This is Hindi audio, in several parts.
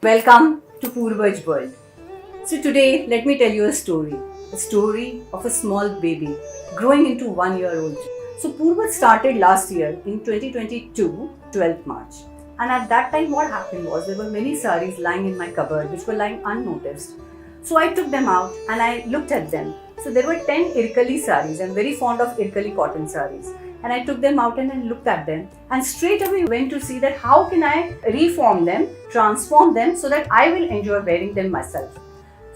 Welcome to Purvaj World. So today, let me tell you a story of a small baby growing into 1 year old. So Purvaj started last year in 2022, 12th March. And at that time, what happened was there were many saris lying in my cupboard which were lying unnoticed. So I took them out and I looked at them. So there were 10 Irkali saris. I'm very fond of Irkali cotton saris. And I took them out and I looked at them and straight away went to see that how can I reform them, transform them so that I will enjoy wearing them myself.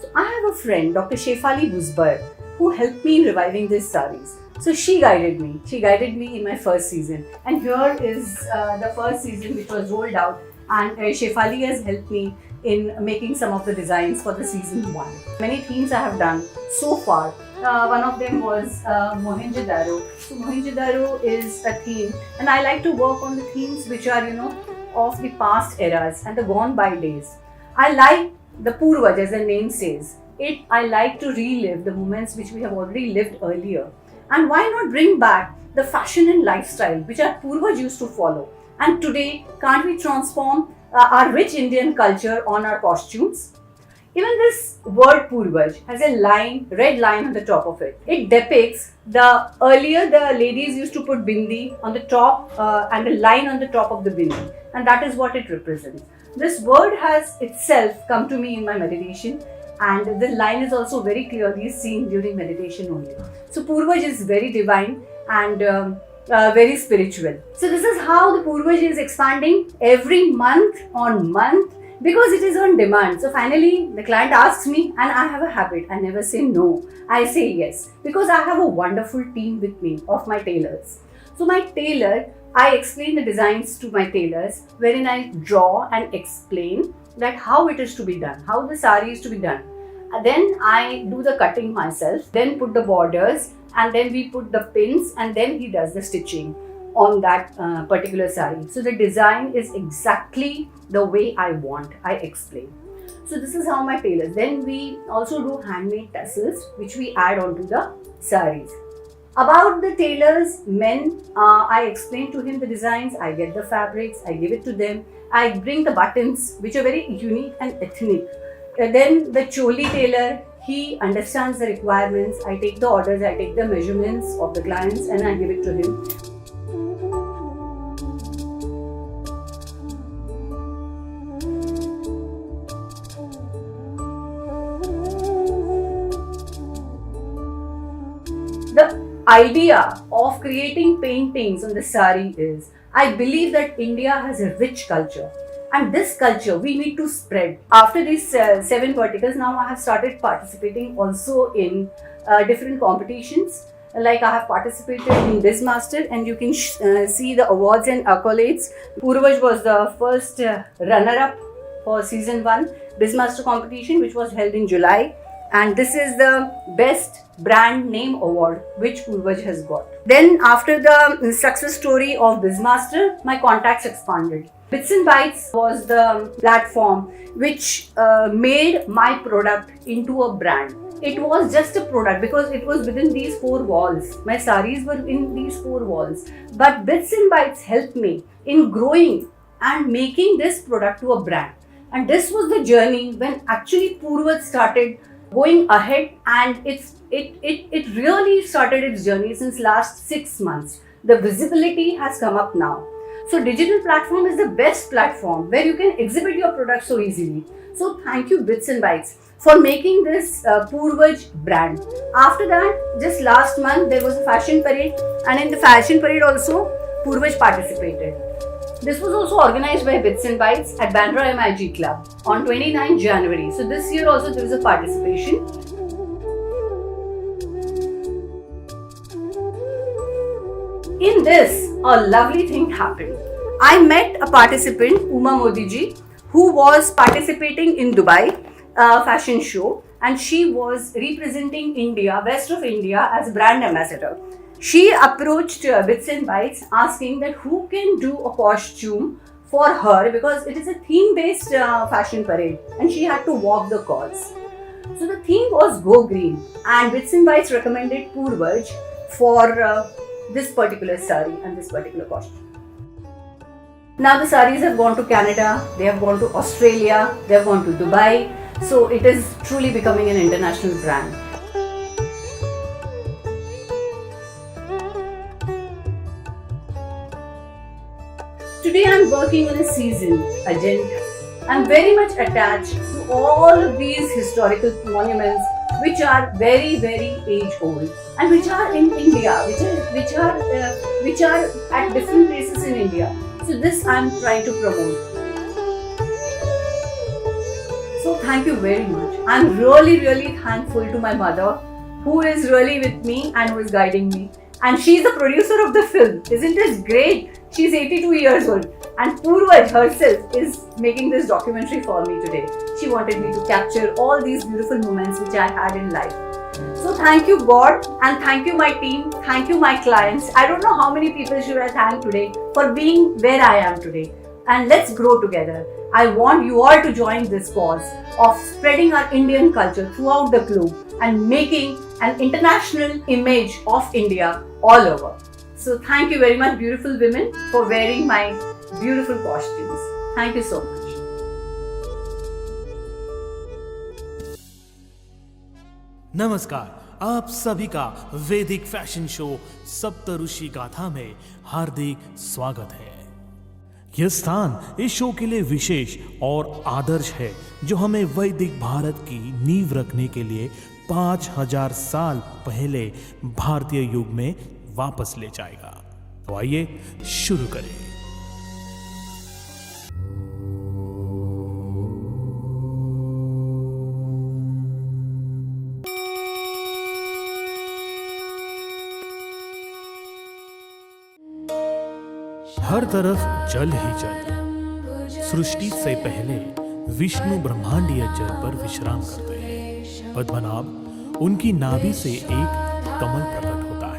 So I have a friend, Dr. Shefali Busbar, who helped me in reviving these saris. So she guided me. She guided me in my first season. And here is the first season which was rolled out, and Shefali has helped me in making some of the designs for the season 1. Many themes I have done so far. One of them was Mohenjo-daro. So Mohenjo-daro is a theme, and I like to work on the themes which are, of the past eras and the gone by days. I like the Purvaj, as the name says. I like to relive the moments which we have already lived earlier. And why not bring back the fashion and lifestyle which our Purvaj used to follow? And today, can't we transform our rich Indian culture on our costumes? Even this word Purvaj has a red line on the top of it. It depicts earlier the ladies used to put bindi on the top and a line on the top of the bindi, and that is what it represents. This word has itself come to me in my meditation, and the line is also very clearly seen during meditation only. So Purvaj is very divine and very spiritual. So this is how the Purvaj is expanding every month on month, because it is on demand. So finally the client asks me, and I have a habit, I never say no, I say yes, because I have a wonderful team with me of my tailors. So my tailor, I explain the designs to my tailors, wherein I draw and explain that how it is to be done, how the sari is to be done. And then I do the cutting myself, then put the borders, and then we put the pins, and then he does the stitching on that particular sari. So the design is exactly the way I want, I explain. So this is how my tailors. Then we also do handmade tassels which we add onto the saris. About the tailors, men, I explain to him the designs, I get the fabrics, I give it to them, I bring the buttons which are very unique and ethnic. Then the choli tailor, he understands the requirements, I take the orders, I take the measurements of the clients and I give it to him. The idea of creating paintings on the sari is, I believe that India has a rich culture, and this culture we need to spread. After these 7 verticals, now I have started participating also in different competitions. Like I have participated in BizMaster, and you can see the awards and accolades. Purvaj was the first runner-up for season 1 BizMaster competition, which was held in July. And this is the best brand name award which Purvaj has got. Then after the success story of BizMaster, my contacts expanded. Bits and Bytes was the platform which made my product into a brand. It was just a product because it was within these 4 walls. My saris were in these 4 walls. But Bits and Bytes helped me in growing and making this product to a brand. And this was the journey when actually Purvaj started going ahead, and it really started its journey since last 6 months. The visibility has come up now. So digital platform is the best platform where you can exhibit your product so easily. So thank you Bits and Bytes for making this Purvaj brand. After that, just last month there was a fashion parade, and in the fashion parade also Purvaj participated. This was also organized by Bits and Bytes at Bandra MIG Club on 29 January. So this year also there was a participation. In this, a lovely thing happened. I met a participant, Uma Modi ji, who was participating in Dubai fashion show, and she was representing India, West of India, as brand ambassador. She approached Bits and Bytes asking that who can do a costume for her, because it is a theme-based fashion parade and she had to walk the cause. So the theme was Go Green, and Bits and Bytes recommended Purvaj for this particular sari and this particular costume. Now the sarees have gone to Canada, they have gone to Australia, they have gone to Dubai. So it is truly becoming an international brand. Today I'm working on a season agenda. I'm very much attached to all of these historical monuments which are very, very age old and which are in India, which are at different places in India. So this I'm trying to promote. So thank you very much. I'm really, really thankful to my mother who is really with me and who is guiding me. And she's the producer of the film. Isn't this great? She's 82 years old. And Purvaj herself is making this documentary for me today. She wanted me to capture all these beautiful moments which I had in life. So thank you God and thank you my team, thank you my clients. I don't know how many people should I thank today for being where I am today. And let's grow together. I want you all to join this cause of spreading our Indian culture throughout the globe and making an international image of India all over. So thank you very much beautiful women for wearing my beautiful costumes. Thank you so much. नमस्कार, आप सभी का वैदिक फैशन शो सप्तऋषि गाथा में हार्दिक स्वागत है। यह स्थान इस शो के लिए विशेष और आदर्श है जो हमें वैदिक भारत की नींव रखने के लिए 5000 साल पहले भारतीय युग में वापस ले जाएगा। तो आइए शुरू करें। हर तरफ जल ही जल। सृष्टि से पहले विष्णु ब्रह्मांडीय जल पर विश्राम करते हैं। पद्मनाभ उनकी नाभि से एक कमल प्रकट होता है।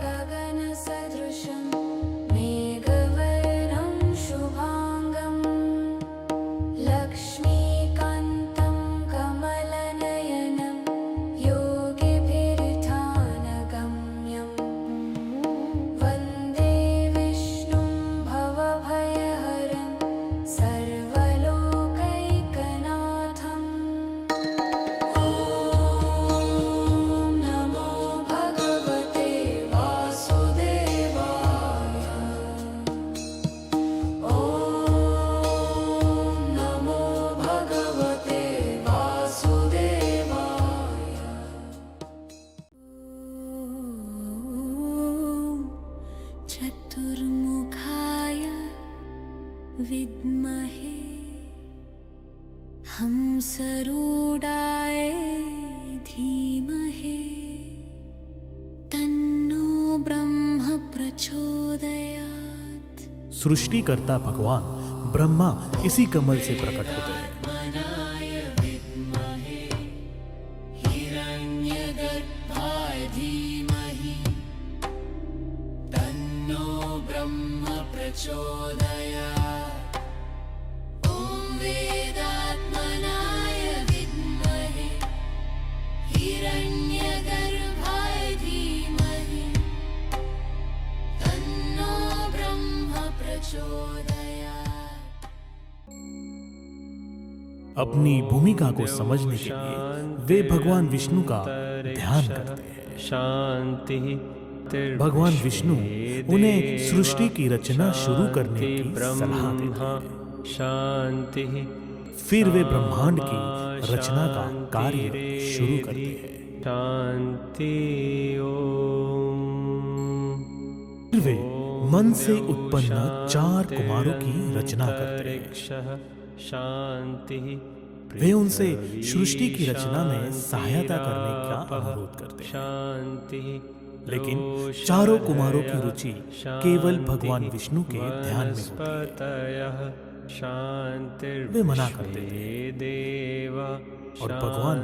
चतुर्मुखाय विद्महे हंसरूढाय धीमहि तन्नो ब्रह्म प्रचोदयात्। सृष्टिकर्ता भगवान ब्रह्मा इसी कमल से प्रकट होते हैं। अपनी भूमिका को समझने के लिए वे भगवान विष्णु का ध्यान करते हैं। शांति। भगवान विष्णु उन्हें सृष्टि की रचना शुरू करने की सलाह देते हैं। शांति। फिर वे ब्रह्मांड की रचना का कार्य शुरू करते हैं। शांति। ओम। फिर वे मन से उत्पन्न 4 कुमारों की रचना करते हैं। शांति। वे उनसे सृष्टि की रचना में सहायता करने का अनुरोध करते हैं। शांति। लेकिन चारों कुमारों की रुचि केवल भगवान विष्णु के ध्यान में होती है। वे मना कर देते हैं और भगवान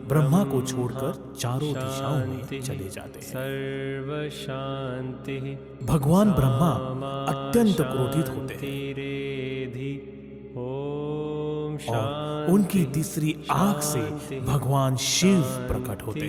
ब्रह्मा को छोड़कर चारों दिशाओं में चले जाते हैं। सर्व शांति। भगवान ब्रह्मा अत्यंत क्रोधित होते हैं और उनकी तीसरी आंख से भगवान शिव प्रकट होते हैं।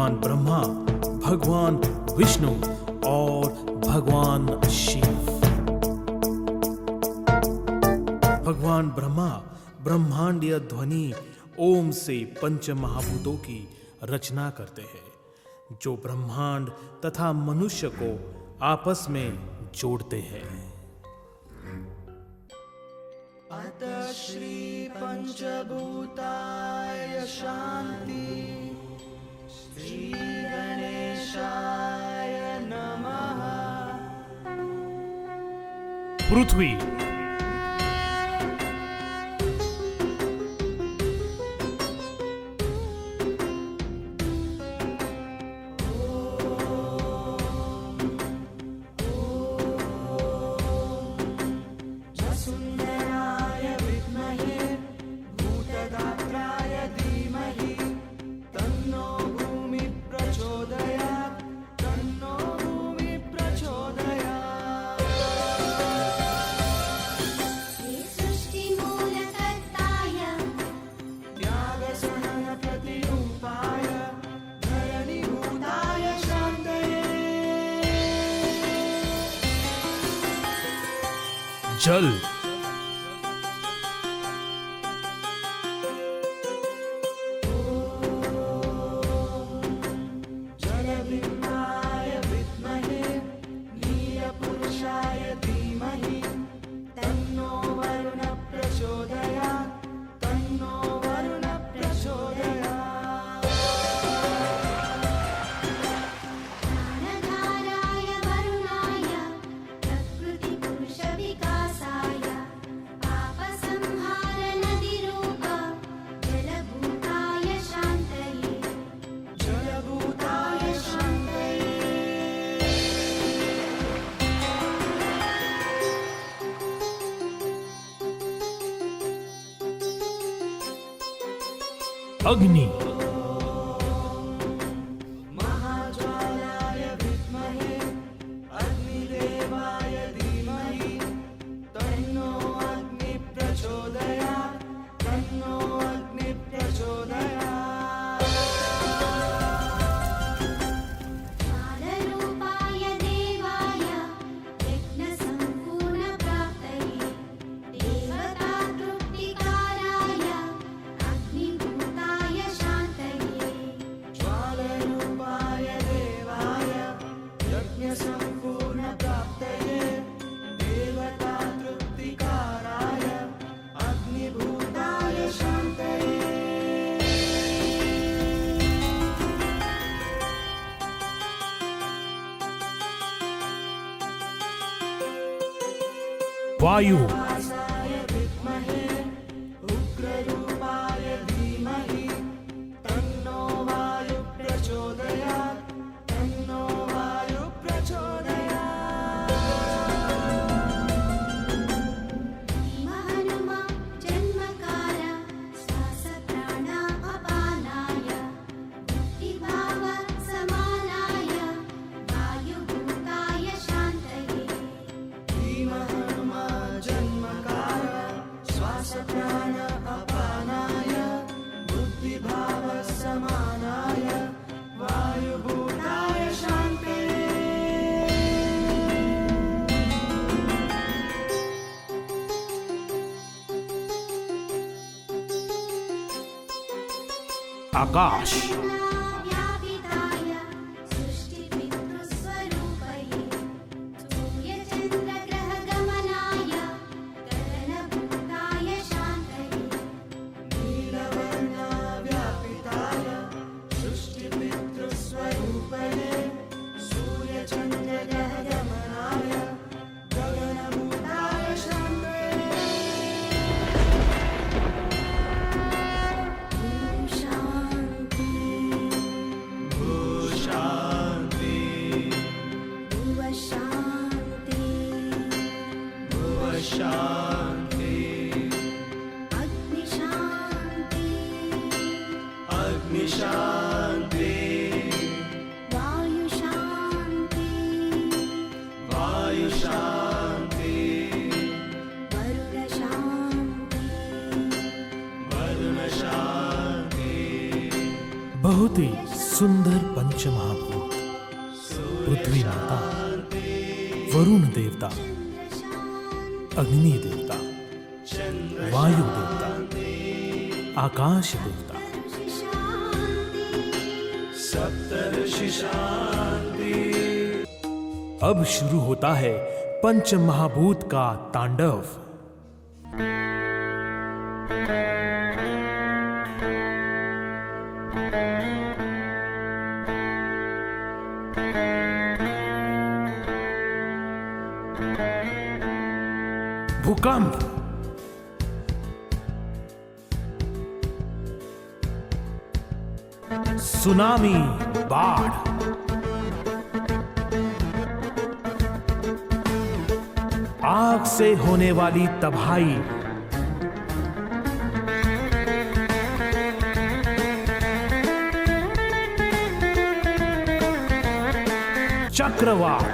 भगवान ब्रह्मा, भगवान विष्णु और भगवान शिव। भगवान ब्रह्मा ब्रह्मांडीय ध्वनि ओम से पंच महाभूतों की रचना करते हैं, जो ब्रह्मांड तथा मनुष्य को आपस में जोड़ते हैं। अतः श्री पंचभूताय शांति, श्री गणेशाय नमः। पृथ्वी, सुंदराय विद्महे भूतदात्राय धीमहि, तन्नो भूमि प्रचोदयात्, तन्नो भूमि प्रचोदयात्। हे सृष्टिमूलकर्ताय त्यागसहन प्रतिरूपाय धरणीभूताय शान्तये। जल, जलबिम्बाय विद्महे नीलपुरुषाय धीमहि, तन्नो वरुण प्रचोदयात्, तन्नो वरुण प्रचोदयात्। ज्ञानधाराय वरुणाय प्रकृतिपुरुषविकासाय पापसंहारनदीरूप जलभूताय शान्तये। जलभूताय शान्तये। अग्नि, महाज्वालाय विद्महे अग्निदेवाय धीमहि, तन्नो अग्नि प्रचोदयात्, तन्नो अग्नि प्रचोदयात्। कालरूपाय देवाय यज्ञसम्पूर्णप्राप्तये, देवतातृप्तिकाराय अग्निभूताय शान्तये। ज्वालरूपाय देवाय यज्ञसम्पूर्णप्राप्तये, देवतातृप्तिकाराय अग्निभूताय शान्तये। वायु, वासाय विद्महे उग्ररूपाय धीमहि, तन्नो वायु प्रचोदयात्, तन्नो वायु प्रचोदयात्। हनुमा जन्मकार श्वासप्राण अपानाय बुद्धिभाव समानाय वायुभूताय शान्तये। भीमहनुमा जन्मकार श्वासप्राण अपानाय बुद्धिभाव समानाय वायुभूताय शान्तये। आकाश, व्यापिताय सृष्टिपितृस्वरूपये, सूर्यचन्द्रग्रहगमनाय गगनभूताय शान्तये। नीलवर्णाव्यापिताय सृष्टिपितृस्वरूपये, सूर्यचन्द्रग्रहगमनाय गगनभूताय शान्तये। शान्ति भूः शान्ति, भुव शान्ति भुवः शान्ति, अग्निशान्ति अग्निशान्ति, वायुशान्ति वायुशान्ति, वरुणशान्ति वरुणशान्ति। बहुत ही सुंदर पंचमहाभूत पृथ्वी माता, वरुण देवता, अग्नि देवता, वायु देवता, आकाश देवता, सप्तर्षि शांति। अब शुरू होता है पंचमहाभूत का तांडव। भूकंप, सुनामी, बाढ़, आग से होने वाली तबाही, चक्रवात,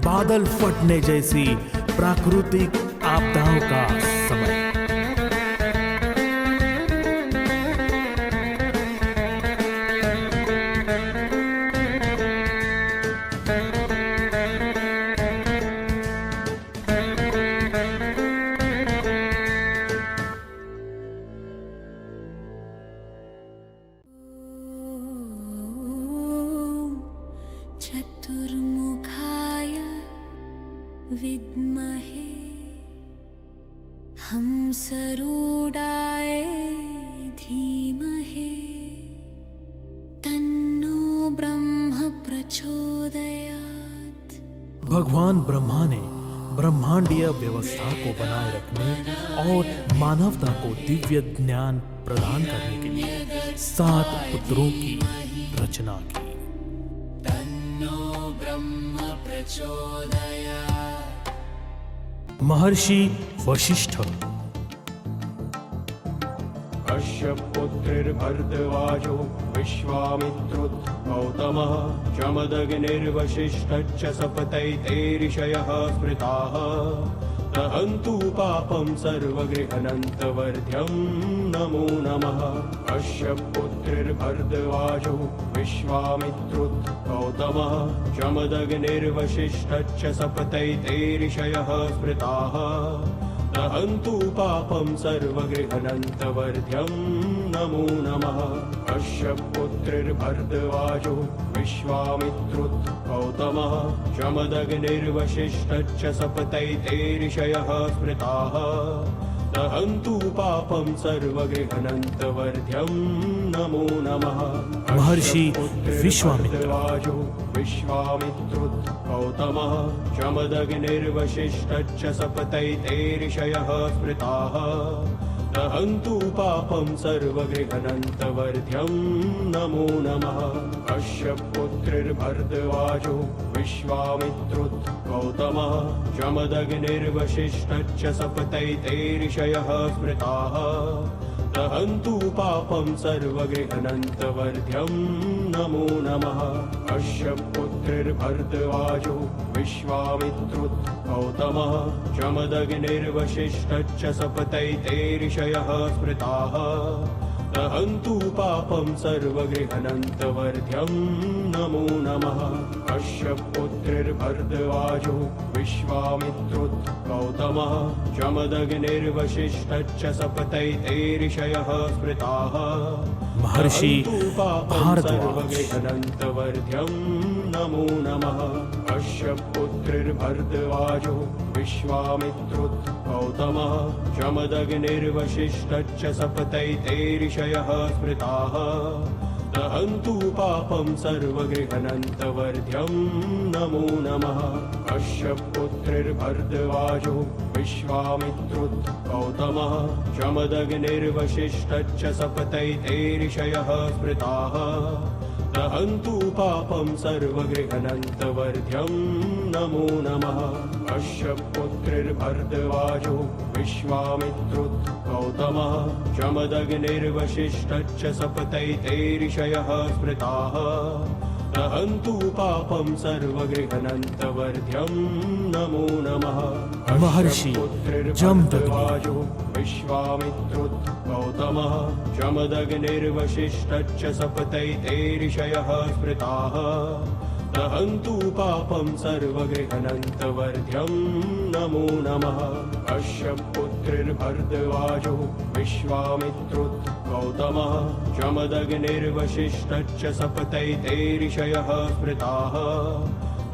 बादल फटने जैसी प्राकृतिक आपदाओं का समय। चतुर्मुखाय विद्महे हंसरूढाय धीमहि तन्नो ब्रह्म प्रचोदयात्। भगवान ब्रह्मा ने ब्रह्मांडीय व्यवस्था को बनाए रखने और मानवता को दिव्य ज्ञान प्रदान करने के लिए 7 पुत्रों की रचना की। महर्षि वशिष्ठ, कश्यप पुत्रिर्भरद्वाजो विश्वामित्रुत गौतमः जमदग्निर्वसिष्ठश्च सपतैर्षयः स्मृताः दहन्तु पापं सर्वगृहनन्तवर्ध्यं नमो नमः। कश्यप पुत्रिर्भरद्वाजो विश्वामित्रुत गौतमः जमदग्निर्वसिष्ठश्च सपतैर्षयः स्मृताः दहन्तु पापं सर्वगृहनन्तवर्ध्यं नमो नमः। कश्यप पुत्रिर्भरद्वाजो विश्वामित्रुत गौतमः जमदग्निर्वसिष्ठश्च सपतैर्षयः स्मृताः दहन्तु पापं सर्वगृहनन्तवर्ध्यं नमो नमः। महर्षि विश्वामित्र, विश्वामित्रुत गौतमः जमदग्निर्वसिष्ठश्च सपतैर्षयः स्मृताः दहन्तु पापं सर्वगृहनन्तवर्ध्यं नमो नमः। कश्यप पुत्रिर्भरद्वाजो विश्वामित्रुत गौतमः जमदग्निर्वसिष्ठश्च सपतैर्षयः स्मृताः दहन्तु पापं सर्वगृहनन्तवर्ध्यं नमो नमः। कश्यप पुत्रिर्भरद्वाजो विश्वामित्रुत गौतमः जमदग्निर्वसिष्ठश्च सपतैर्षयः स्मृताः दहन्तु पापं सर्वगृहनन्तवर्ध्यं नमो नमः। कश्यप पुत्रिर्भरद्वाजो विश्वामित्रुत गौतमः जमदग्निर्वसिष्ठश्च सपतैर्षयः स्मृताः महर्षि भारद्वाज, सर्वगृहनन्तवर्ध्यं नमो नमः। कश्यप पुत्रिर्भरद्वाजो विश्वामित्रुत गौतमः जमदग्निर्वसिष्ठश्च सपतैर्षयः स्मृताः दहन्तु पापं सर्वगृहनन्तवर्ध्यं नमो नमः। कश्यप पुत्रिर्भरद्वाजो विश्वामित्रुत गौतमः जमदग्निर्वसिष्ठश्च सपतैर्षयः स्मृताः दहन्तु पापं सर्वगृहनन्तवर्ध्यं नमो नमः। कश्यप पुत्रिर्भरद्वाजो विश्वामित्रुत गौतमः जमदग्निर्वसिष्ठश्च सपतैर्षयः स्मृताः दहन्तु पापं सर्वगृहनन्तवर्ध्यं नमो नमः महर्षि जमदग्नि वाजो विश्वामित्रुत गौतमः जमदग्निर्वसिष्ठश्च सपतैते ऋषयः स्मृताः दहन्तु पापं सर्वगृहनन्तवर्ध्यं नमो नमः कश्यपपुत्रिर्भरद्वाजो विश्वामित्रुत गौतमः जमदग्निर्वसिष्ठश्च सपतैते ऋषयः स्मृताः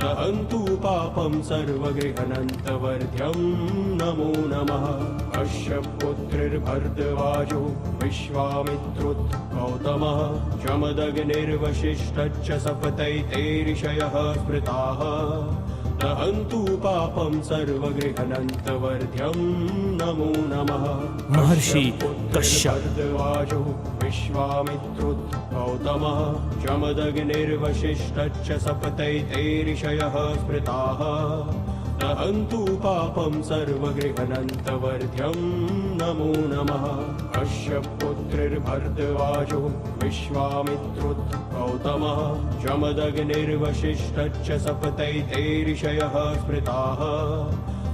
दहन्तु पापं सर्वगृहनन्तवर्ध्यं नमो नमः कश्यपपुत्रिर्भरद्वाजो विश्वामित्रुत गौतमः जमदग्निर्वसिष्ठश्च सपतैते ऋषयः स्मृताः दहन्तु पापं सर्वगृहनन्तवर्ध्यं नमो नमः महर्षि कश्यप भरद्वाजो विश्वामित्रुत गौतमः जमदग्निर्वसिष्ठश्च सपतैते ऋषयः स्मृताः दहन्तु पापं सर्वगृहनन्तवर्ध्यं नमो नमः कश्यपपुत्रिर्भरद्वाजो विश्वामित्रुत गौतमः जमदग्निर्वसिष्ठश्च सपतैते ऋषयः स्मृताः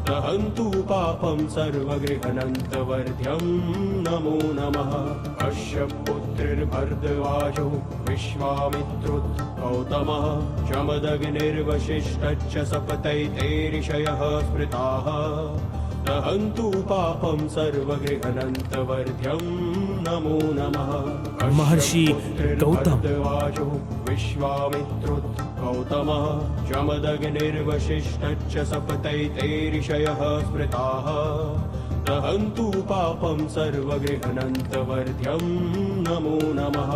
दहन्तु पापं सर्वगृहनन्तवर्ध्यं नमो नमः कश्यपपुत्रिर्भरद्वाजो विश्वामित्रुत गौतमः जमदग्निर्वसिष्ठश्च सपतैते ऋषयः स्मृताः दहन्तु पापं सर्वगृहनन्तवर्ध्यं नमो नमः महर्षि गौतम वाजो विश्वामित्रुत गौतमः जमदग्निर्वसिष्ठश्च सपतैते ऋषयः स्मृताः दहन्तु पापं सर्वगृहनन्तवर्ध्यं नमो नमः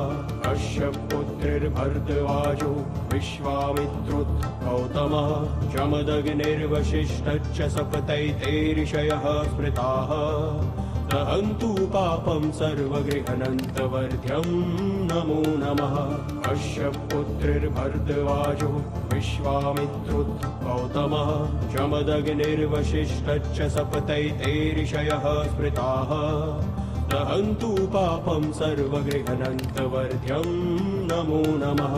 कश्यपपुत्रिर्भरद्वाजो विश्वामित्रुत गौतमः जमदग्निर्वसिष्ठश्च सपतैते ऋषयः स्मृताः दहन्तु पापं सर्वगृहनन्तवर्ध्यं नमो नमः कश्यपपुत्रिर्भरद्वाजो विश्वामित्रुत गौतमः जमदग्निर्वसिष्ठश्च सपतैते ऋषयः स्मृताः दहन्तु पापं सर्वगृहनन्तवर्ध्यं नमो नमः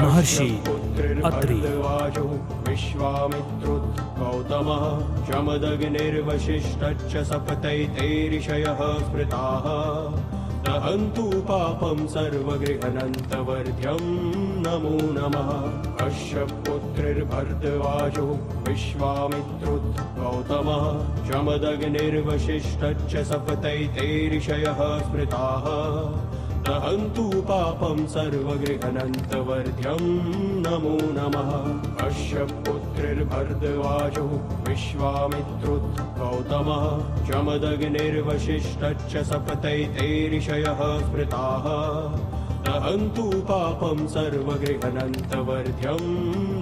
महर्षि अत्रि भरद्वाजो विश्वामित्रुत गौतमः जमदग्निर्वसिष्ठश्च सपतैते ऋषयः स्मृताः दहन्तु पापं सर्वगृहनन्तवर्ध्यं नमो नमः कश्यपपुत्रिर्भरद्वाजो विश्वामित्रुत गौतमः जमदग्निर्वसिष्ठश्च सपतैते ऋषयः स्मृताः दहन्तु पापं सर्वगृहनन्तवर्ध्यं नमो नमः कश्यपपुत्रिर्भरद्वाजो विश्वामित्रुत गौतमः जमदग्निर्वसिष्ठश्च सपतैते ऋषयः स्मृताः दहन्तु पापं सर्वगृहनन्तवर्ध्यं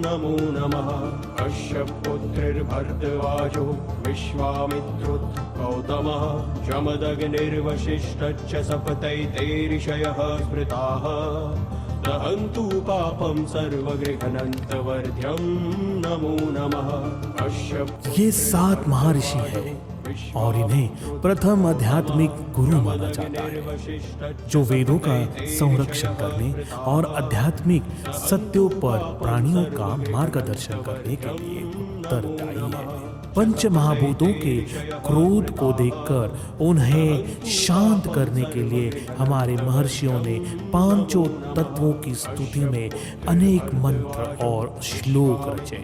नमो नमः कश्यपपुत्रिर्भरद्वाजो विश्वामित्रुत गौतमः जमदग्निर्वसिष्ठश्च सपतैते ऋषयः स्मृताः दहन्तु पापं सर्वगृहनन्तवर्ध्यं नमो नमः ये 7 महर्षि हैं और इन्हें प्रथम आध्यात्मिक गुरु माना जाता है, जो वेदों का संरक्षण करने और आध्यात्मिक सत्यों पर प्राणियों का मार्गदर्शन करने के लिए उत्तरदायी है। पंच महाभूतों के क्रोध को देखकर उन्हें शांत करने के लिए हमारे महर्षियों ने पांचों तत्वों की स्तुति में अनेक मंत्र और श्लोक रचे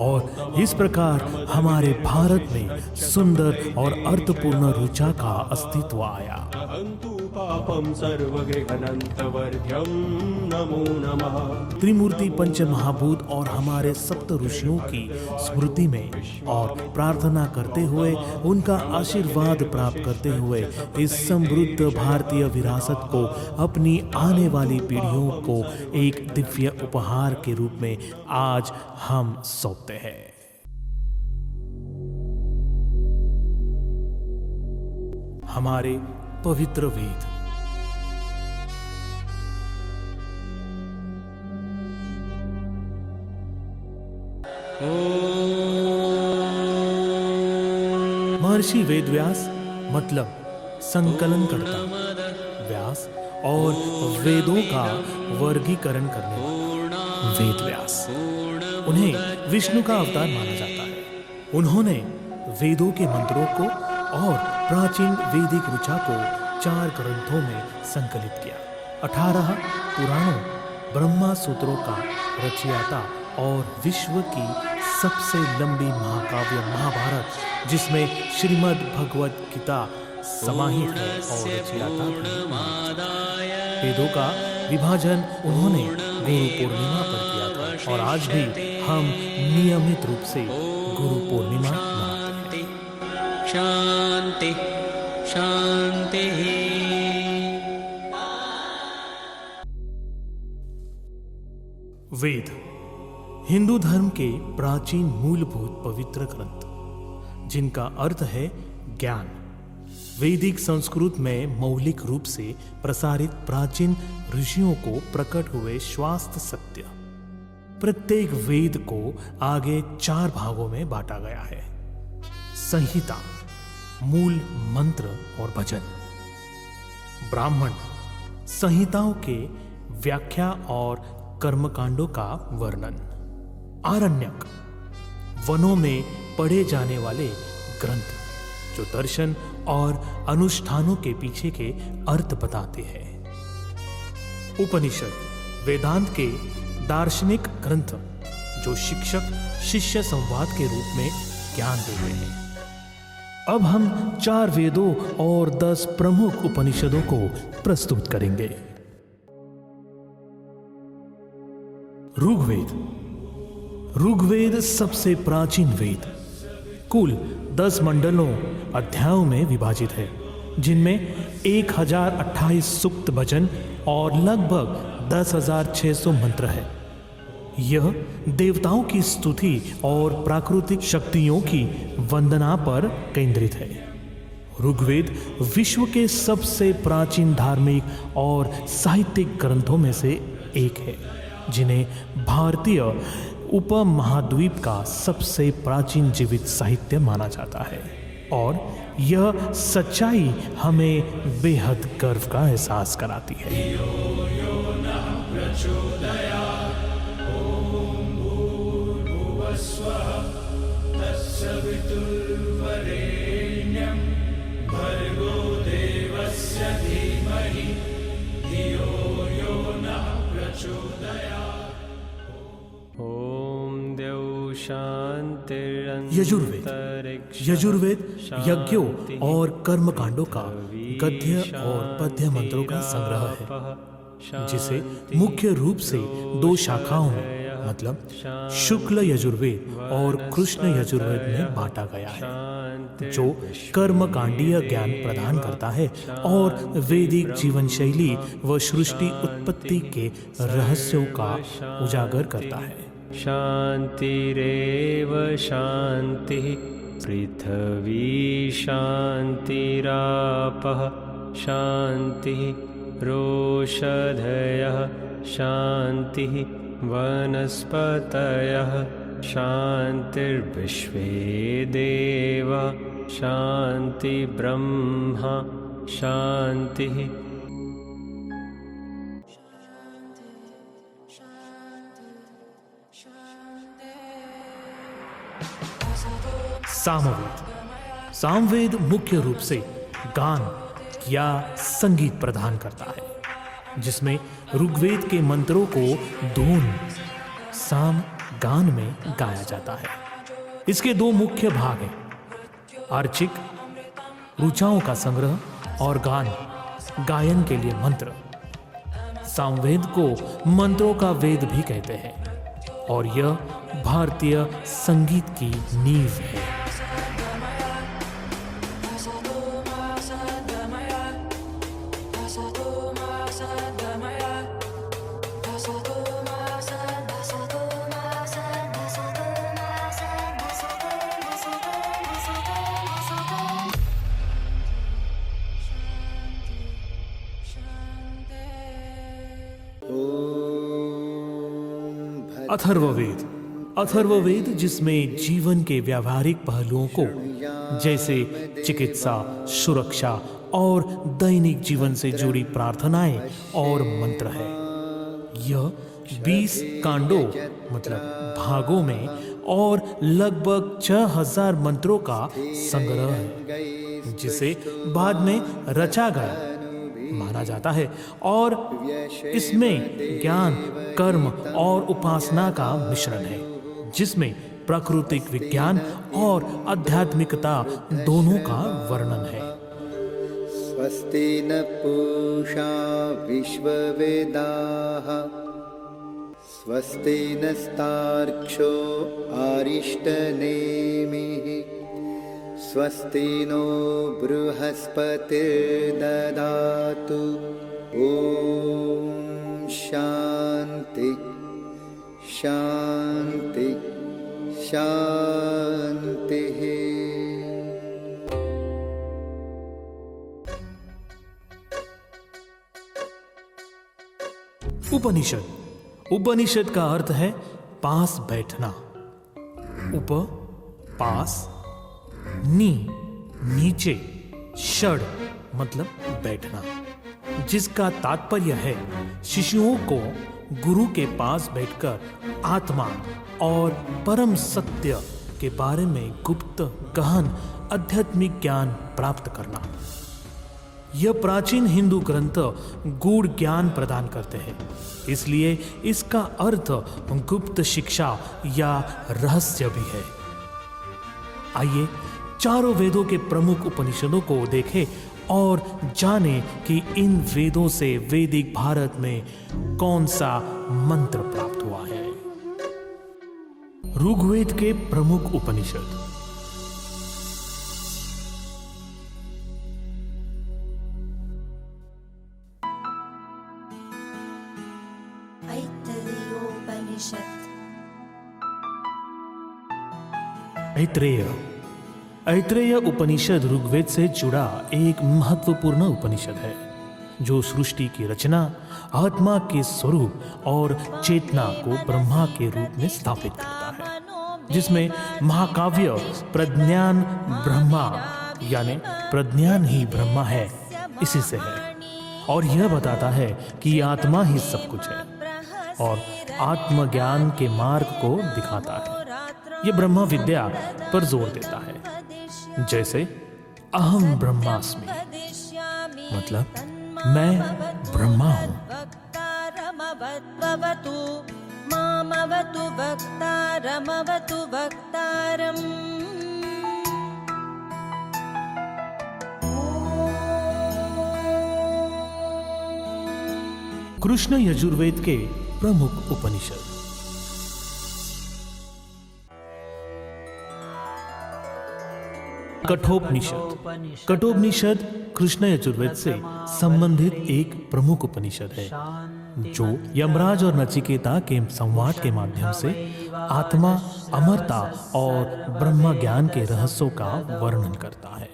और इस प्रकार हमारे भारत में सुंदर और अर्थपूर्ण ऋचा का अस्तित्व आया। दहन्तु पापं सर्वगृहनन्तवर्ध्यं नमो नमः त्रिमूर्ति पंच महाभूत और हमारे सप्त ऋषियों की स्मृति में और प्रार्थना करते हुए उनका आशीर्वाद प्राप्त करते हुए इस समृद्ध भारतीय विरासत को अपनी आने वाली पीढ़ियों को एक दिव्य उपहार के रूप में आज हम सौंपते हैं। हमारे पवित्र वेद महर्षि वेदव्यास मतलब संकलन करता, व्यास और वेदों का वर्गीकरण करने वाला। वेद व्यास। उन्हें विष्णु का अवतार माना जाता है। उन्होंने वेदों के मंत्रों को और प्राचीन वैदिक ऋचा को 4 ग्रंथों में संकलित किया। 18 पुराणों, ब्रह्मा सूत्रों का रचयिता और विश्व की सबसे लंबी महाकाव्य महाभारत, जिसमें श्रीमद् भगवत गीता समाहित है और रचयिता भी। वेदों का विभाजन उन्होंने गुरु पूर्णिमा पर किया था और आज भी हम नियमित रूप से गुरु पूर्णिमा मनाते हैं। शांति शांति। वेद हिंदू धर्म के प्राचीन मूलभूत पवित्र ग्रंथ, जिनका अर्थ है ज्ञान। वैदिक संस्कृत में मौलिक रूप से प्रसारित प्राचीन ऋषियों को प्रकट हुए शास्त्र सत्य। प्रत्येक वेद को आगे 4 भागों में बांटा गया है। संहिता, मूल मंत्र और भजन। ब्राह्मण, संहिताओं के व्याख्या और कर्मकांडों का वर्णन। आरण्यक, वनों में पढ़े जाने वाले ग्रंथ जो दर्शन और अनुष्ठानों के पीछे के अर्थ बताते हैं। उपनिषद, वेदांत के दार्शनिक ग्रंथ जो शिक्षक शिष्य संवाद के रूप में ज्ञान देते हैं। अब हम 4 वेदों और 10 प्रमुख उपनिषदों को प्रस्तुत करेंगे। ऋग्वेद। ऋग्वेद सबसे प्राचीन वेद, कुल 10 मंडलों अध्यायों में विभाजित है, जिनमें 1028 सूक्त भजन और लगभग 10,600 मंत्र है। यह देवताओं की स्तुति और प्राकृतिक शक्तियों की वंदना पर केंद्रित है। ऋग्वेद विश्व के सबसे प्राचीन धार्मिक और साहित्यिक ग्रंथों में से एक है, जिन्हें भारतीय उपमहाद्वीप का सबसे प्राचीन जीवित साहित्य माना जाता है। और यह सच्चाई हमें बेहद गर्व का एहसास कराती है। यजुर्वेद। यजुर्वेद यज्ञों और कर्मकांडों का गद्य और पद्य मंत्रों का संग्रह है, जिसे मुख्य रूप से 2 शाखाओं में, मतलब शुक्ल यजुर्वेद और कृष्ण यजुर्वेद में बांटा गया है, जो कर्मकांडीय ज्ञान प्रदान करता है और वैदिक जीवन शैली व सृष्टि उत्पत्ति के रहस्यों का उजागर करता है। शांतिरेव शांति, पृथ्वी शांतिरापः शांतिः, रोषधयः शांतिः, वनस्पतयः शांतिर्विश्वे देवा शांति, ब्रह्मा शांतिः। सामवेद। सामवेद मुख्य रूप से गान या संगीत प्रदान करता है, जिसमें ऋग्वेद के मंत्रों को धून, साम, गान में गाया जाता है। इसके 2 मुख्य भाग हैं, आर्चिक, ऋचाओं का संग्रह, और गान, गायन के लिए मंत्र। सामवेद को मंत्रों का वेद भी कहते हैं और यह भारतीय संगीत की नींव है। अथर्ववेद। अथर्ववेद जिसमें जीवन के व्यावहारिक पहलुओं को, जैसे चिकित्सा, सुरक्षा और दैनिक जीवन से जुड़ी प्रार्थनाएं और मंत्र है। यह 20 कांडों मतलब भागों में और लगभग 6000 मंत्रों का संग्रह है, जिसे बाद में रचा गया माना जाता है। और इसमें ज्ञान, कर्म और उपासना का मिश्रण है, जिसमें प्राकृतिक विज्ञान और आध्यात्मिकता दोनों का वर्णन है। स्वस्ति न पूषा विश्ववेदाः स्वस्ति नस्तार्क्ष्यो अरिष्टनेमिः स्वस्ति नो बृहस्पतिर्ददातु ॐ शान्ति शान्ति शान्तिः। उपनिषद। उपनिषद का अर्थ है पास बैठना। उप पास, नी नीचे, षड मतलब बैठना, जिसका तात्पर्य है शिष्यों को गुरु के पास बैठकर आत्मा और परम सत्य के बारे में गुप्त गहन आध्यात्मिक ज्ञान प्राप्त करना। यह प्राचीन हिंदू ग्रंथ गूढ़ ज्ञान प्रदान करते हैं, इसलिए इसका अर्थ गुप्त शिक्षा या रहस्य भी है। आइए चारों वेदों के प्रमुख उपनिषदों को देखें और जानें कि इन वेदों से वैदिक भारत में कौन सा मंत्र प्राप्त हुआ है। ऋग्वेद के प्रमुख उपनिषद। ऐत्रेय। ऐत्रेय उपनिषद ऋग्वेद से जुड़ा एक महत्वपूर्ण उपनिषद है, जो सृष्टि की रचना, आत्मा के स्वरूप और चेतना को ब्रह्मा के रूप में स्थापित करता है, जिसमें महाकाव्य प्रज्ञान ब्रह्मा यानी प्रज्ञान ही ब्रह्मा है इसी से है, और यह बताता है कि आत्मा ही सब कुछ है और आत्मज्ञान के मार्ग को दिखाता है। यह ब्रह्मा विद्या पर जोर देता है, जैसे अहम ब्रह्मास्मि मतलब मैं ब्रह्मा हूं। कृष्ण यजुर्वेद के प्रमुख उपनिषद। कठोपनिषद। कठोपनिषद कृष्ण यजुर्वेद से संबंधित एक प्रमुख उपनिषद है, जो यमराज और नचिकेता के संवाद के माध्यम से आत्मा, अमरता और ब्रह्म ज्ञान के रहस्यों का वर्णन करता है,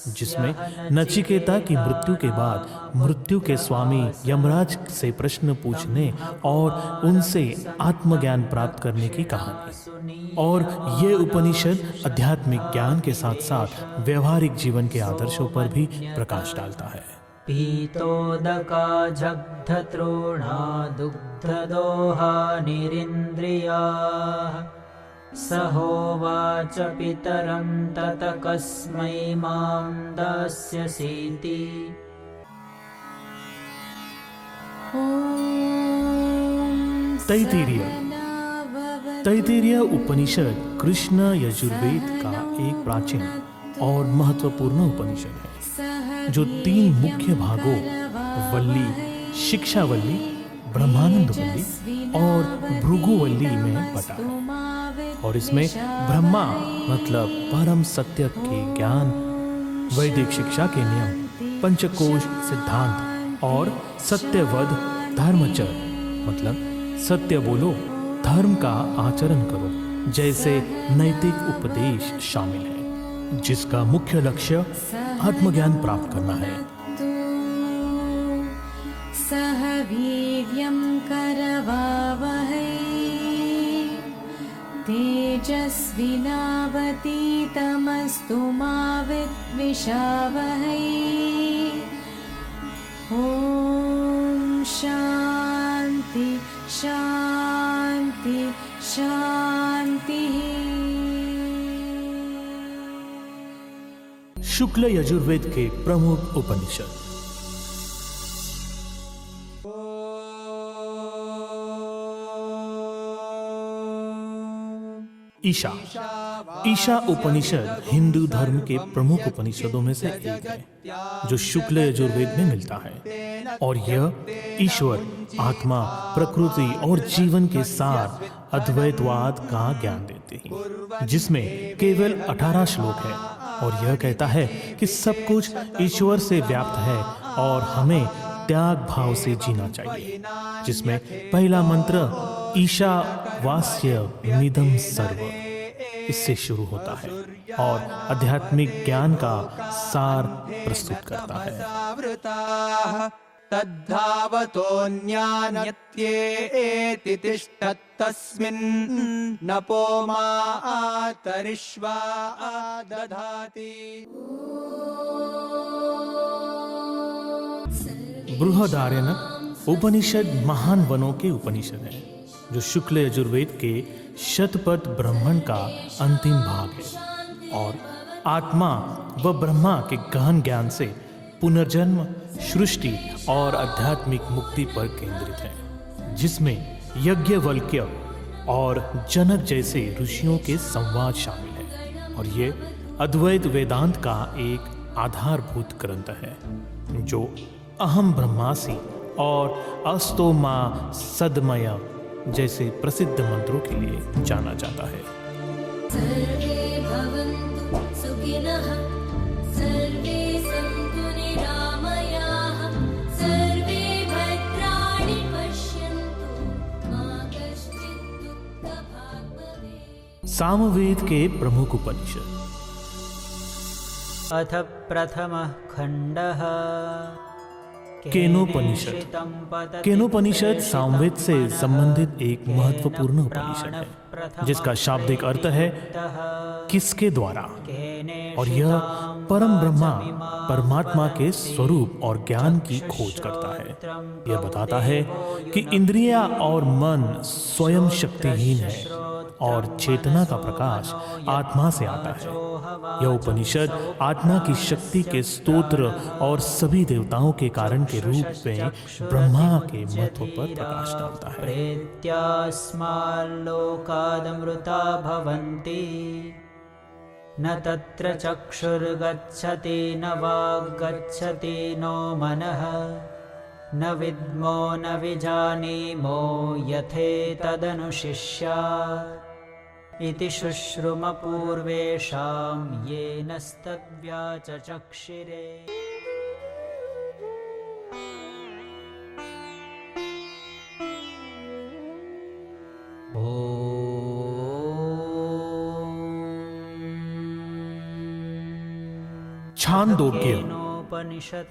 जिसमें नचिकेता की मृत्यु के बाद मृत्यु के स्वामी यमराज से प्रश्न पूछने और उनसे आत्मज्ञान प्राप्त करने की कहानी। और ये उपनिषद आध्यात्मिक ज्ञान के साथ साथ व्यवहारिक जीवन के आदर्शों पर भी प्रकाश डालता है। पीतोदका जग्धतृणा दुग्धदोहा निरिन्द्रियाः सहोवाच पितरं तत कस्मै मां दास्यसीति। तैत्तिरीय। तैत्तिरीय उपनिषद कृष्ण यजुर्वेद का एक प्राचीन और महत्वपूर्ण उपनिषद है, जो 3 मुख्य भागों वल्ली, शिक्षावल्ली, ब्रह्मानंदवल्ली और भृगुवल्ली में बटा है। और इसमें ब्रह्मा मतलब परम सत्य के ज्ञान, वैदिक शिक्षा के नियम, पंचकोश सिद्धांत और सत्यवद धर्मचर मतलब सत्य बोलो, धर्म का आचरण करो जैसे नैतिक उपदेश शामिल है, जिसका मुख्य लक्ष्य आत्मज्ञान प्राप्त करना है। सह वीर्यं करवावहै तेजस्विनावतीतमस्तु मा विद्विषावहै। ॐ शान्ति शान्ति शान्तिः। शुक्ल यजुर्वेद के प्रमुख उपनिषद। ईशा। ईशा उपनिषद हिंदू धर्म के प्रमुख उपनिषदों में से एक है, जो शुक्ल यजुर्वेद में मिलता है, और यह ईश्वर, आत्मा, प्रकृति और जीवन के सार अद्वैतवाद का ज्ञान देते हैं, जिसमें केवल 18 श्लोक है, और यह कहता है कि सब कुछ ईश्वर से व्याप्त है और हमें त्याग भाव से जीना चाहिए, जिसमें पहला मंत्र ईशा वास्य मिदम सर्व इससे शुरू होता है और आध्यात्मिक ज्ञान का सार प्रस्तुत करता है। तद्धावतोऽन्यान्यत्येति तिष्ठत्तस्मिन् नपो मातरिष्वा दधाति। बृहदारण्यक उपनिषद महान वनों के उपनिषद है, जो शुक्ल यजुर्वेद के शतपथ ब्राह्मण का अंतिम भाग है और आत्मा व ब्रह्मा के गहन ज्ञान से पुनर्जन्म, सृष्टि और आध्यात्मिक मुक्ति पर केंद्रित है, जिसमें यज्ञवल्क्य और जनक जैसे ऋषियों के संवाद शामिल है, और ये अद्वैत वेदांत का एक आधारभूत ग्रंथ है, जो अहम ब्रह्मासि और अस्तो मा सदमय जैसे प्रसिद्ध मंत्रों के लिए जाना जाता है। सर्वे भवन्तु सुखिनः, सर्वे सन्तु निरामयाः, सर्वे भद्राणि पश्यन्तु, मा कश्चित् दुःखभाग् भवेत्। सामवेद के प्रमुख उपनिषद। अथ प्रथमः खण्डः केनोपनिषद। केनोपनिषद सामवेद से संबंधित एक महत्वपूर्ण उपनिषद है, जिसका शाब्दिक अर्थ है किसके द्वारा, और यह परम ब्रह्मा परमात्मा के स्वरूप और ज्ञान की खोज करता है। यह बताता है कि इंद्रियां और मन स्वयं शक्तिहीन है और चेतना का प्रकाश आत्मा से आता है। यह उपनिषद आत्मा की शक्ति के स्तोत्र और सभी देवताओं के कारण के रूप में ब्रह्मा के महत्व पर प्रकाश डालता है। प्रेत्यास्माल्लोकादमृता भवन्ति, न तत्र चक्षुर्गच्छति न वाग्गच्छति नो मनः, न विद्मो न विजानीमो यथेतदनुशिष्यात् इति शुश्रुमपूर्वेषां येनस्तद्व्याचचक्षिरे।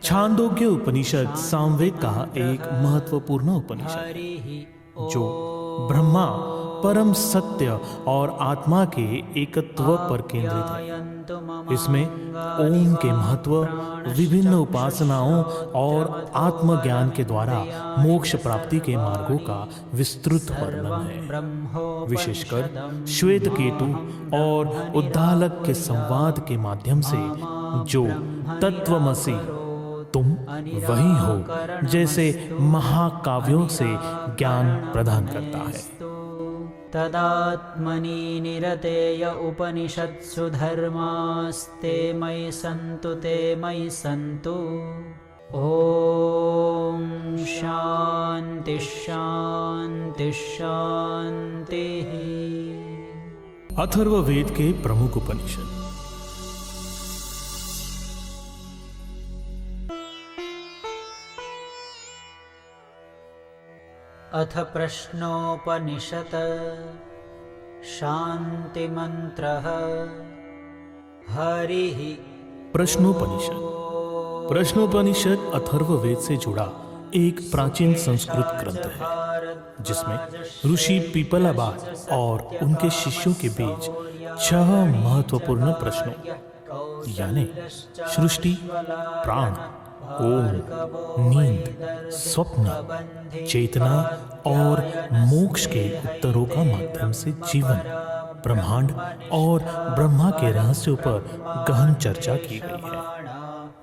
छांदोग्य उपनिषद सामवेद का एक महत्वपूर्ण उपनिषद है, जो ब्रह्मा, परम सत्य और आत्मा के एकत्व पर केंद्रित है। इसमें ओम के महत्व, विभिन्न उपासनाओं और आत्मज्ञान के द्वारा मोक्ष प्राप्ति के मार्गों का विस्तृत वर्णन है। विशेषकर श्वेत केतु और उद्दालक के संवाद के माध्यम से, जो तत्वमसि तुम वही हो जैसे महाकाव्यों से ज्ञान प्रदान करता है। तदात्मनि निरतेय उपनिषत्सु धर्मास्ते मयि सन्तु ते मयि सन्तु। ॐ शान्ति शान्ति शान्तिः। अथर्ववेद के प्रमुख उपनिषद। अथ प्रश्नोपनिषत् शान्तिमन्त्रः हरिः। प्रश्नोपनिषद। प्रश्नोपनिषद अथर्ववेद से जुड़ा एक प्राचीन संस्कृत ग्रंथ है, जिसमें ऋषि पीपलाबाद और उनके शिष्यों के बीच 6 महत्वपूर्ण प्रश्नों यानी सृष्टि, प्राण, ओम, नींद, स्वप्न, चेतना और मोक्ष के उत्तरों का माध्यम से जीवन, ब्रह्मांड और ब्रह्मा के रहस्यों पर गहन चर्चा की गई है,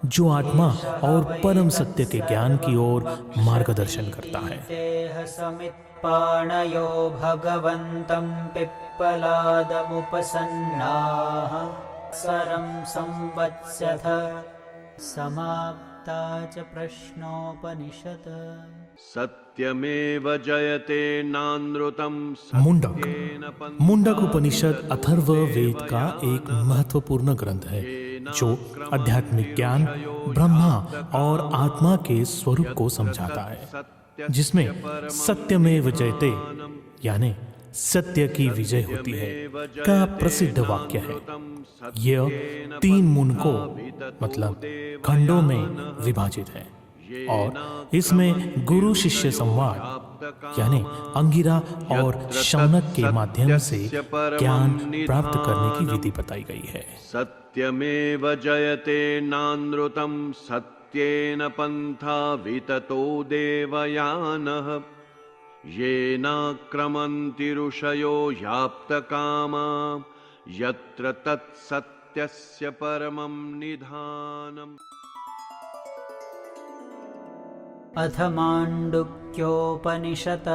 जो आत्मा और परम सत्य के ज्ञान की ओर मार्गदर्शन करता है। देह समित पाणयो भगवन्तं पिप्पलादमुपसन्नाः सरं संवत्स्यथ समाप्ता च प्रश्नोपनिषत्। सत्यमेव जयते नानृतं मुंडक। मुंडक उपनिषद अथर्व वेद का एक महत्वपूर्ण ग्रंथ है जो आध्यात्मिक ज्ञान, ब्रह्मा और आत्मा के स्वरूप को समझाता है, जिसमें सत्यमेव जयते यानी सत्य की विजय होती है का प्रसिद्ध वाक्य है। यह 3 मुंडकों मतलब खंडों में विभाजित है और इसमें गुरु शिष्य संवाद यानी अंगिरा और शौनक के माध्यम से ज्ञान प्राप्त करने की विधि बताई गई है। सत्यमेव जयते नानृतं सत्येन पन्था विततो देवयानः येनाक्रमन्ति ऋषयो याप्तकामा यत्र तत्सत्यस्य परमं निधानम्। अथ माण्डुक्योपनिषत्।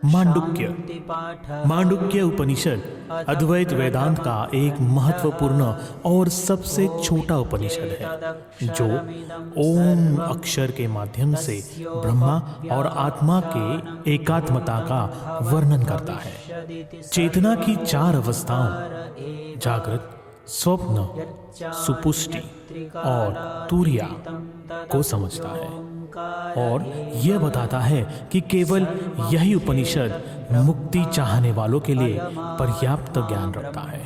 मांडुक्य उपनिषद अद्वैत वेदांत का एक महत्वपूर्ण और सबसे छोटा उपनिषद है जो ओम अक्षर के माध्यम से ब्रह्मा और आत्मा के एकात्मता का वर्णन करता है। चेतना की 4 अवस्थाओं जागृत, स्वप्न, सुपुष्टि और तुरिया को समझता है और यह बताता है कि केवल यही उपनिषद मुक्ति चाहने वालों के लिए पर्याप्त ज्ञान रखता है,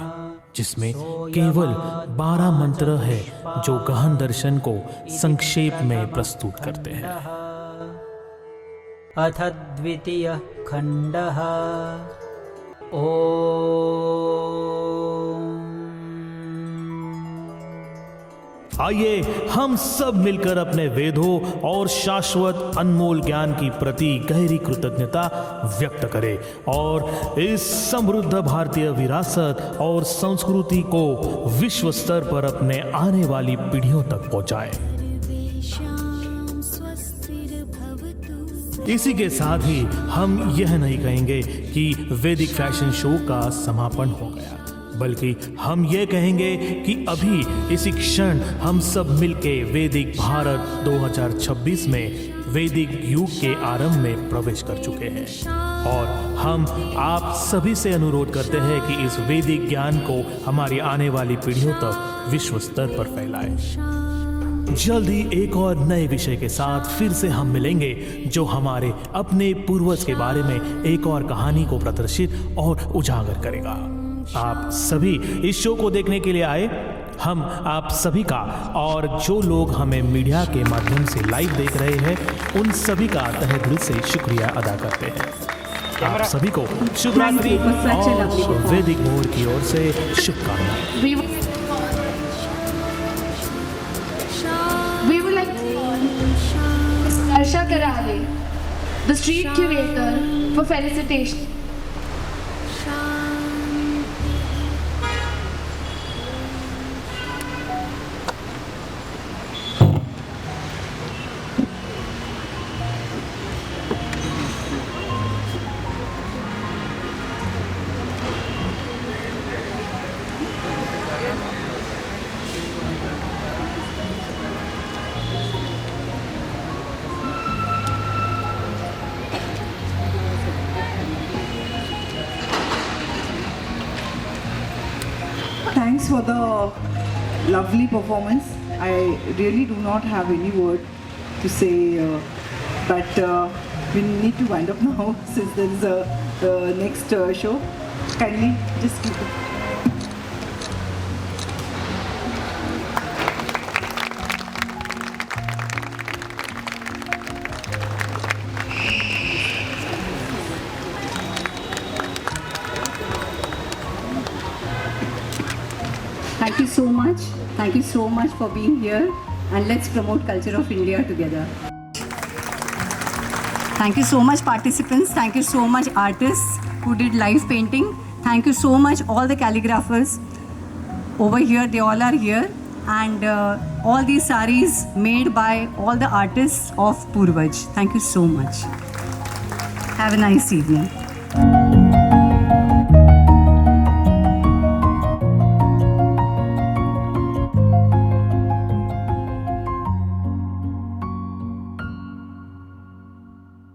जिसमें केवल 12 मंत्र है जो गहन दर्शन को संक्षेप में प्रस्तुत करते हैं। अथ द्वितीयः खण्डः। ओम। आइए हम सब मिलकर अपने वेदों और शाश्वत अनमोल ज्ञान की प्रति गहरी कृतज्ञता व्यक्त करें और इस समृद्ध भारतीय विरासत और संस्कृति को विश्व स्तर पर अपने आने वाली पीढ़ियों तक पहुंचाएं। इसी के साथ ही हम यह नहीं कहेंगे कि वैदिक फैशन शो का समापन हो गया, बल्कि हम ये कहेंगे कि अभी इसी क्षण हम सब मिलके वैदिक भारत 2026 में वैदिक युग के आरंभ में प्रवेश कर चुके हैं और हम आप सभी से अनुरोध करते हैं कि इस वैदिक ज्ञान को हमारी आने वाली पीढ़ियों तक विश्व स्तर पर फैलाएं। जल्द ही एक और नए विषय के साथ फिर से हम मिलेंगे जो हमारे अपने पूर्वज के बारे में एक और कहानी को प्रदर्शित और उजागर करेगा। आप सभी इस शो को देखने के लिए आए, हम आप सभी का और जो लोग हमें मीडिया के माध्यम से लाइव देख रहे हैं उन सभी का तहे दिल से शुक्रिया अदा करते हैं। आप सभी को शुभ रात्रि और वैदिक मोड़ की ओर से शुभकामनाएं। Harsha Karale, the street curator, for felicitation. Thanks for the lovely performance. I really do not have any word to say, but we need to wind up now since there is a next show. Kindly just keep it. Thank you so much. Thank you so much for being here. and let's promote culture of India together. Thank you so much participants, thank you so much artists who did live painting, thank you so much all the calligraphers over here, they all are here, and all these saris made by all the artists of Purvaj. Thank you so much. Have a nice evening.